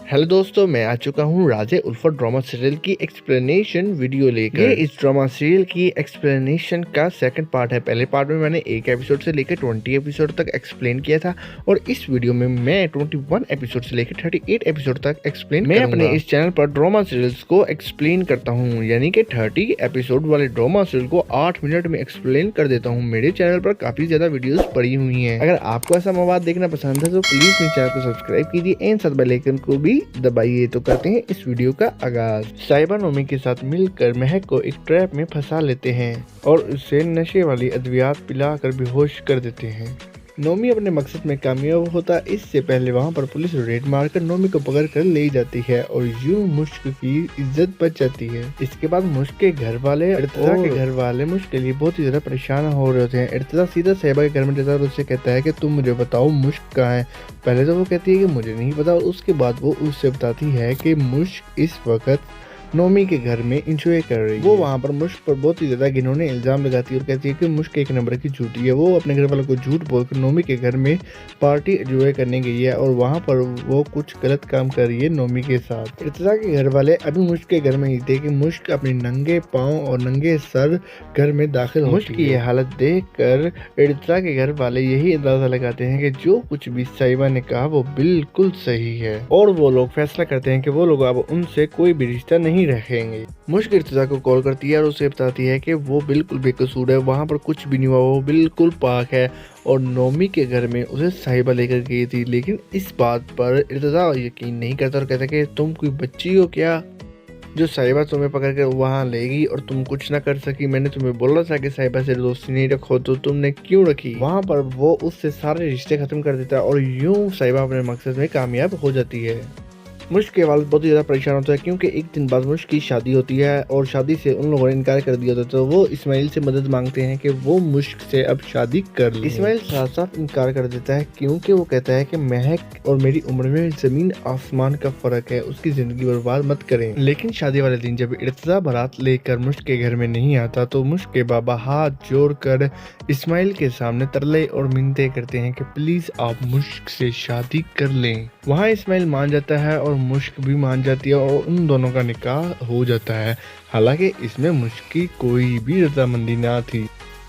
Hello दोस्तों, मैं आ चुका हूँ राजे उल्फत ड्रामा सीरियल की एक्सप्लेनेशन वीडियो लेकर। ये इस ड्रामा सीरियल की एक्सप्लेनेशन का सेकंड पार्ट है। पहले पार्ट में मैंने 1 एपिसोड से लेकर 20 एपिसोड तक एक्सप्लेन किया था और इस वीडियो में मैं 21 एपिसोड से लेकर 38 एपिसोड तक एक्सप्लेन मैं अपने इस चैनल पर ड्रामा सीरियल्स को एक्सप्लेन करता हूँ, यानी कि 30 एपिसोड वाले ड्रामा सीरियल को 8 मिनट में एक्सप्लेन कर देता हूँ। मेरे चैनल पर काफी ज्यादा वीडियोस पड़ी हुई हैं। अगर आपको ऐसा मवाद देखना पसंद है तो प्लीज मेरे चैनल को सब्सक्राइब कीजिए एंड साथ बेल आइकन को भी दबाइए। तो करते हैं इस वीडियो का आगाज। साहिबा नोमी के साथ मिलकर महक को एक ट्रैप में फंसा लेते हैं और उसे नशे वाली अद्वियात पिलाकर बेहोश कर देते हैं। नोमी अपने मकसद में कामयाब होता इससे पहले वहां पर पुलिस रेड मारकर नोमी को पकड़ कर ले जाती है और यूं मुश्क की इज्जत बच जाती है। इसके बाद मुश्क के घर वाले इर्तिजा के घर वाले मुश्क के लिए बहुत ही ज्यादा परेशान हो रहे होते हैं। इर्तिजा सीधा साहिबा के घर में जाता है और उससे कहता है कि तुम मुझे बताओ मुश्क कहाँ है। पहले तो वो कहती है कि मुझे नहीं पता और उसके बाद वो उससे बताती है कि मुश्क इस वक्त नोमी के घर में इंजॉय कर रही है। वो वहाँ पर मुश्क पर बहुत ही ज्यादा घिनौने इल्जाम लगाती है और कहती है कि मुश्क एक नंबर की झूठी है। वो अपने घर वालों को झूठ बोलकर नोमी के घर में पार्टी एंजॉय करने गई है और वहाँ पर वो कुछ गलत काम कर रही है नोमी के साथ। इर्तिजा के घर वाले अभी मुश्क के घर में ही थे कि मुश्क अपने नंगे पाँव और नंगे सर घर में दाखिल होती है। मुश्क की ये हालत देख कर इर्तिजा के घर वाले यही अंदाजा लगाते हैं कि जो कुछ भी साहिबा ने कहा वो बिल्कुल सही है और वो लोग फैसला करते हैं कि वो लोग अब उनसे कोई भी रिश्ता नहीं रखेंगे। मुश्क इर्तिजा को कॉल करती है और उसे बताती है कि वो बिल्कुल बेकसूर है, वहाँ पर कुछ भी नहीं हुआ, वो बिल्कुल पाक है और नोमी के घर में उसे साहिबा लेकर गई थी। लेकिन इस बात पर इर्तिजा यकीन नहीं करता और कहता है कि तुम कोई बच्ची हो क्या जो साहिबा तुम्हें पकड़ कर वहाँ लेगी और तुम कुछ ना कर सकी। मैंने तुम्हें बोला था कि साहिबा से दोस्ती नहीं रखो तो तुमने क्यों रखी। वहाँ पर वो उससे सारे रिश्ते खत्म कर देता है और यूं साहिबा अपने मकसद में कामयाब हो जाती है। मुश्क के वालिद बहुत ही ज़्यादा परेशान होता है क्योंकि एक दिन बाद मुश्क की शादी होती है और शादी से उन लोगों ने इनकार कर दिया था। तो वो इस्माइल से मदद मांगते हैं कि वो मुश्क से अब शादी कर ले। इस्माइल साफ साफ इनकार कर देता है क्योंकि वो कहता है कि महक और मेरी उम्र में ज़मीन आसमान का फ़र्क है, उसकी ज़िंदगी बर्बाद मत करें। लेकिन शादी वाले दिन जब इर्तिजा बारात लेकर मुश्क के घर में नहीं आता तो मुश्क के बाबा हाथ जोड़ कर इस्माइल के सामने तरले और मिन्नतें करते हैं कि प्लीज़ आप मुश्क से शादी कर लें। वहाँ इस्माइल मान जाता है और मुश्क भी मान जाती है और उन दोनों का निकाह हो जाता है। हालांकि इसमें मुश्क की कोई भी रजामंदी ना थी।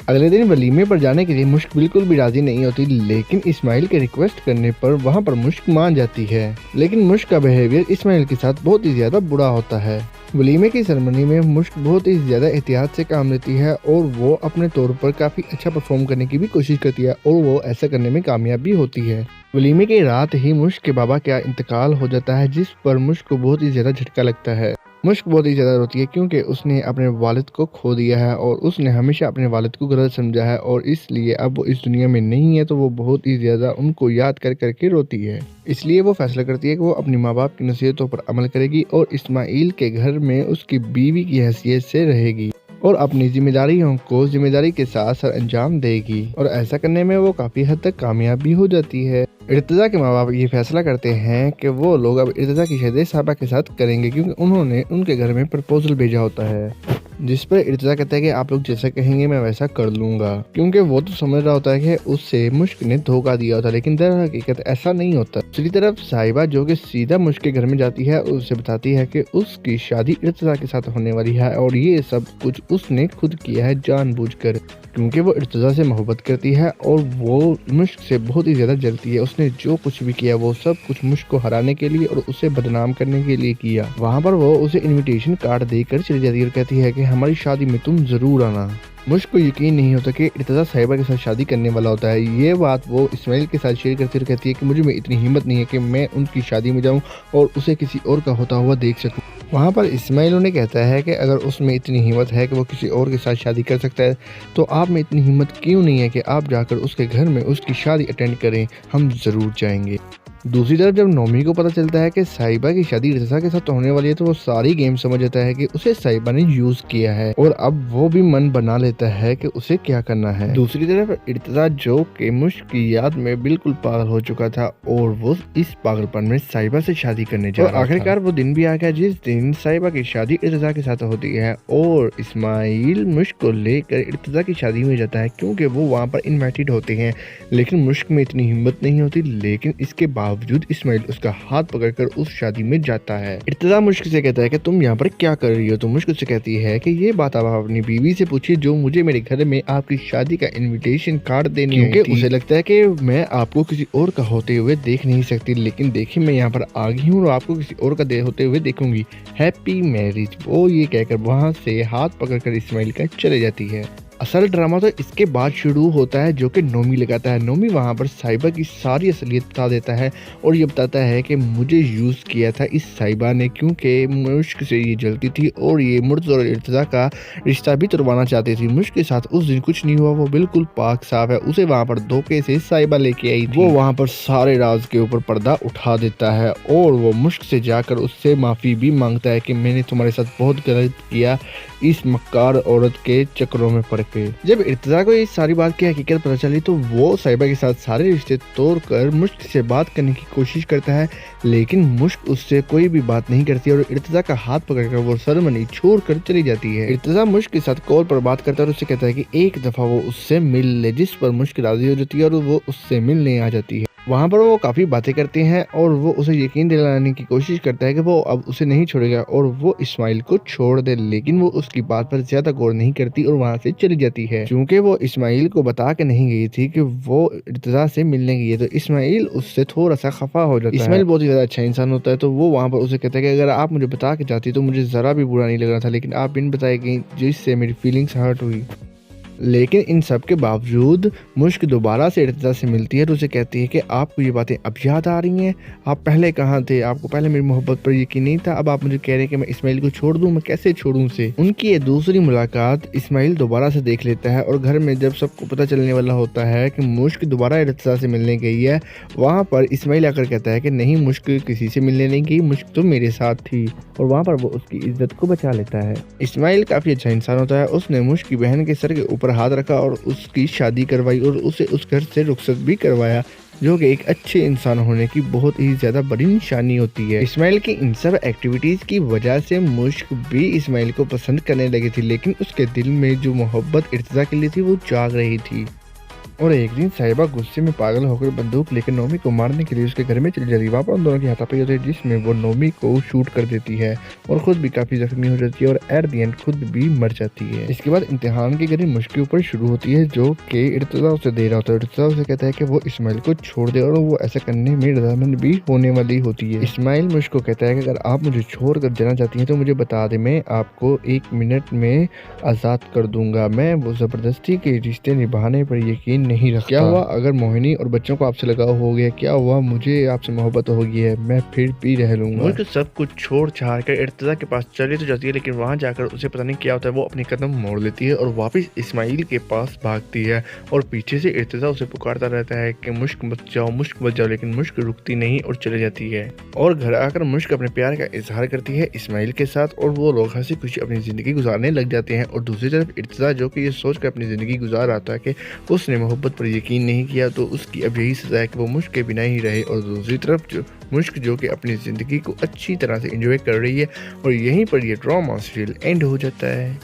अगले दिन वलीमे पर जाने के लिए मुश्क बिल्कुल भी राजी नहीं होती, लेकिन इस्माइल के रिक्वेस्ट करने पर वहां पर मुश्क मान जाती है। लेकिन मुश्क का बिहेवियर इस्माइल के साथ बहुत ही ज्यादा बुरा होता है। वलीमे की सेरेमनी में मुश्क बहुत ही ज्यादा एहतियात से काम लेती है और वो अपने तौर पर काफी अच्छा परफॉर्म करने की भी कोशिश करती है और वो ऐसा करने में कामयाब भी होती है। वलीमे की रात ही मुश्क के बाबा का इंतकाल हो जाता है, जिस पर मुश्क को बहुत ही ज्यादा झटका लगता है। मुश्क बहुत ही ज्यादा रोती है क्योंकि उसने अपने वालिद को खो दिया है और उसने हमेशा अपने वालिद को गलत समझा है और इसलिए अब वो इस दुनिया में नहीं है तो वो बहुत ही ज्यादा उनको याद कर करके रोती है। इसलिए वो फैसला करती है कि वो अपनी माँ बाप की नसीहतों पर अमल करेगी और इस्माइल के घर में उसकी बीवी की हैसियत से रहेगी और अपनी जिम्मेदारियों को जिम्मेदारी के साथ सर अंजाम देगी और ऐसा करने में वो काफी हद तक कामयाब भी हो जाती है। इर्तिजा के माँ बाप ये फैसला करते हैं कि वो लोग अब इर्तिजा की शादी साहिबा के साथ करेंगे क्योंकि उन्होंने उनके घर में प्रपोजल भेजा होता है, जिस पर इर्तिजा कहता है कि आप लोग जैसा कहेंगे मैं वैसा कर लूंगा। क्योंकि वो तो समझ रहा होता है कि उससे मुश्क ने धोखा दिया होता, लेकिन दर हकीकत ऐसा नहीं होता। दूसरी तरफ साहिबा जो कि सीधा मुश्क के घर में जाती है और उसे बताती है कि उसकी शादी इर्तिजा के साथ होने वाली है और ये सब कुछ उसने खुद किया है जानबूझकर, क्योंकि वो इर्तिजा से मोहब्बत करती है और वो मुश्क से बहुत ही ज्यादा जलती है। उसने जो कुछ भी किया वो सब कुछ मुश्क को हराने के लिए और उसे बदनाम करने के लिए किया। वहाँ पर वो उसे इनविटेशन कार्ड देकर चली जाती है और कहती है कि हमारी शादी में तुम जरूर आना। मुश्क को यकीन नहीं होता कि इर्तिजा साहिबा के साथ शादी करने वाला होता है। ये बात वो इस्माइल के साथ शेयर करती और कहती है कि मुझे में इतनी हिम्मत नहीं है कि मैं उनकी शादी में जाऊं और उसे किसी और का होता हुआ देख सकूं। वहाँ पर इस्माइल उन्हें कहता है कि अगर उसमें इतनी हिम्मत है कि वो किसी और के साथ शादी कर सकता है तो आप में इतनी हिम्मत क्यों नहीं है कि आप जाकर उसके घर में उसकी शादी अटेंड करें, हम जरूर जाएंगे। दूसरी तरफ जब नोमी को पता चलता है कि साहिबा की शादी इर्तिजा के साथ होने वाली है तो वो सारी गेम समझ जाता है कि उसे साहिबा ने यूज किया है और अब वो भी मन बना लेता है कि उसे क्या करना है। दूसरी तरफ इर्तिजा जो कि मुश्क की याद में बिल्कुल पागल हो चुका था और वो इस पागलपन में साहिबा से शादी करने जा रहा था। आखिरकार वो दिन भी आ गया जिस दिन साहिबा की शादी इर्तिजा के साथ होती है और इस्माइल मुश्क को लेकर इर्तिजा की शादी में जाता है क्योंकि वो वहाँ पर इनवाइटेड होते हैं। लेकिन मुश्क में इतनी हिम्मत नहीं होती, लेकिन इसके बावजूद बावजूद इस्माइल उसका हाथ पकड़कर उस शादी में जाता है। इर्तिजा मुश्क से कहता है कि तुम यहाँ पर क्या कर रही हो, तो मुश्क उससे कहती है कि ये बात आप अपनी बीवी से पूछिए जो मुझे मेरे घर में आपकी शादी का इनविटेशन कार्ड देने आई थी। उसे लगता है कि मैं आपको किसी और का होते हुए देख नहीं सकती, लेकिन देखिए मैं यहाँ पर आ गई हूँ और आपको किसी और का होते हुए देखूंगी, हैप्पी मैरिज। वो ये कहकर वहाँ से हाथ पकड़कर इस्माइल का चले जाती है। असल ड्रामा तो इसके बाद शुरू होता है जो कि नोमी लगाता है। नोमी वहाँ पर साहिबा की सारी असलियत बता देता है और ये बताता है कि मुझे यूज़ किया था इस साहिबा ने, क्योंकि मुश्क से ये जलती थी और ये मुर्तज़ा और इर्तिजा का रिश्ता भी तुड़वाना चाहती थी। मुश्क के साथ उस दिन कुछ नहीं हुआ, वो बिल्कुल पाक साफ है। उसे वहाँ पर धोखे से साहिबा लेके आई थी। वो वहाँ पर सारे राज के ऊपर पर्दा उठा देता है और वो मुश्क से जाकर उससे माफ़ी भी मांगता है कि मैंने तुम्हारे साथ बहुत गलत किया इस मक्कार औरत के चक्रों में पड़ के। जब इर्तिजा को ये सारी बात की हकीकत पता चली तो वो साहिबा के साथ सारे रिश्ते तोड़कर मुश्क से बात करने की कोशिश करता है, लेकिन मुश्क उससे कोई भी बात नहीं करती और इर्तिजा का हाथ पकड़कर वो सेरेमनी छोड़कर चली जाती है। इर्तिजा मुश्क के साथ कॉल पर बात करता है और उससे कहता है कि एक दफा वो उससे मिल ले, जिस पर मुश्क राजी हो जाती है और वो उससे मिलने आ जाती है। वहाँ पर वो काफ़ी बातें करते हैं और वो उसे यकीन दिलाने की कोशिश करता है कि वो अब उसे नहीं छोड़ेगा और वो इस्माइल को छोड़ दे, लेकिन वो उसकी बात पर ज्यादा गौर नहीं करती और वहाँ से चली जाती है। क्योंकि वो इस्माइल को बता के नहीं गई थी कि वो इर्तिजा से मिलने गई है, तो इस्माइल उससे थोड़ा सा खफा हो जाता है। इस्माइल बहुत ही ज़्यादा अच्छा इंसान होता है, तो वो वहाँ पर उसे कहता है कि अगर आप मुझे बता के जाती तो मुझे ज़रा भी बुरा नहीं लग रहा था, लेकिन आप बिन बताए गई जिससे मेरी फीलिंग्स हर्ट हुई। लेकिन इन सब के बावजूद मुश्क दोबारा से इर्तिजा से मिलती है तो उसे कहती है कि आपको ये बातें अब याद आ रही हैं, आप पहले कहाँ थे, आपको पहले मेरी मोहब्बत पर यकीन नहीं था, अब आप मुझे कह रहे हैं कि मैं इस्माइल को छोड़ दूं, मैं कैसे छोड़ूं उसे। उनकी ये दूसरी मुलाकात इस्माइल दोबारा से देख लेता है और घर में जब सबको पता चलने वाला होता है कि मुश्क दोबारा इर्तिजा से मिलने गई है, वहाँ पर इस्माइल आकर कहता है कि नहीं, मुश्क किसी से मिलने नहीं गई, मुश्क तो मेरे साथ थी, और वहाँ पर वो उसकी इज्जत को बचा लेता है। इस्माइल काफ़ी अच्छा इंसान होता है, उसने मुश्क की बहन के सर के ऊपर हाथ रखा और उसकी शादी करवाई और उसे उस घर से रुखसत भी करवाया, जो कि एक अच्छे इंसान होने की बहुत ही ज्यादा बड़ी निशानी होती है। इस्माइल की इन सब एक्टिविटीज की वजह से मुश्क भी इस्माइल को पसंद करने लगी थी, लेकिन उसके दिल में जो मोहब्बत इर्तिजा के लिए थी वो जाग रही थी। और एक दिन साहिबा गुस्से में पागल होकर बंदूक लेकर नोमी को मारने के लिए उसके घर में चली जाती है। वहाँ पर उन दोनों की हाथापाई होती है जिसमें वो नोमी को शूट कर देती है और खुद भी काफी जख्मी हो जाती है और एट दी एंड खुद भी मर जाती है। इसके बाद इम्तिहान की घड़ी मुश्क के ऊपर शुरू होती है जो कि इर्तिजा उसे दे रहा होता है। इर्तिजा उसे कहता है कि वो इस्माइल को छोड़ दे और वो ऐसा करने में रजामंद भी होने वाली होती है। इस्माइल मुश्क को कहता है कि अगर आप मुझे छोड़ कर जाना चाहती हैं तो मुझे बता दे, मैं आपको 1 मिनट में आज़ाद कर दूंगा। मैं वो जबरदस्ती के रिश्ते निभाने पर यकीन नहीं रखता। क्या हुआ अगर मोहिनी और बच्चों को आपसे लगाव हो गया, क्या हुआ मुझे आपसे मोहब्बत हो गई है, मैं फिर भी रह लूंगा। मुश्क सब कुछ छोड़ छाड़ कर इर्तिजा के पास चली तो जाती है, लेकिन वहां जाकर उसे पता नहीं क्या होता है, वो अपनी कदम मोड़ लेती है और वापस इस्माइल के पास भागती है और पीछे से इर्तिजा उसे पुकारता रहता है कि मुश्क मत जाओ, मुश्क मत जाओ, लेकिन मुश्क रुकती नहीं और चले जाती है। और घर आकर मुश्क अपने प्यार का इजहार करती है इस्माइल के साथ और वो लोग हंसी खुशी अपनी जिंदगी गुजारने लग जाते हैं। और दूसरी तरफ इर्तिजा जो कि ये सोच कर अपनी जिंदगी गुजार आता है कि उसने मोहब्बत पर यकीन नहीं किया तो उसकी अब यही सजा है कि वो मुश्क के बिना ही रहे। और दूसरी तरफ जो मुश्क जो कि अपनी ज़िंदगी को अच्छी तरह से एंजॉय कर रही है। और यहीं पर ये ड्रामा सीरियल एंड हो जाता है।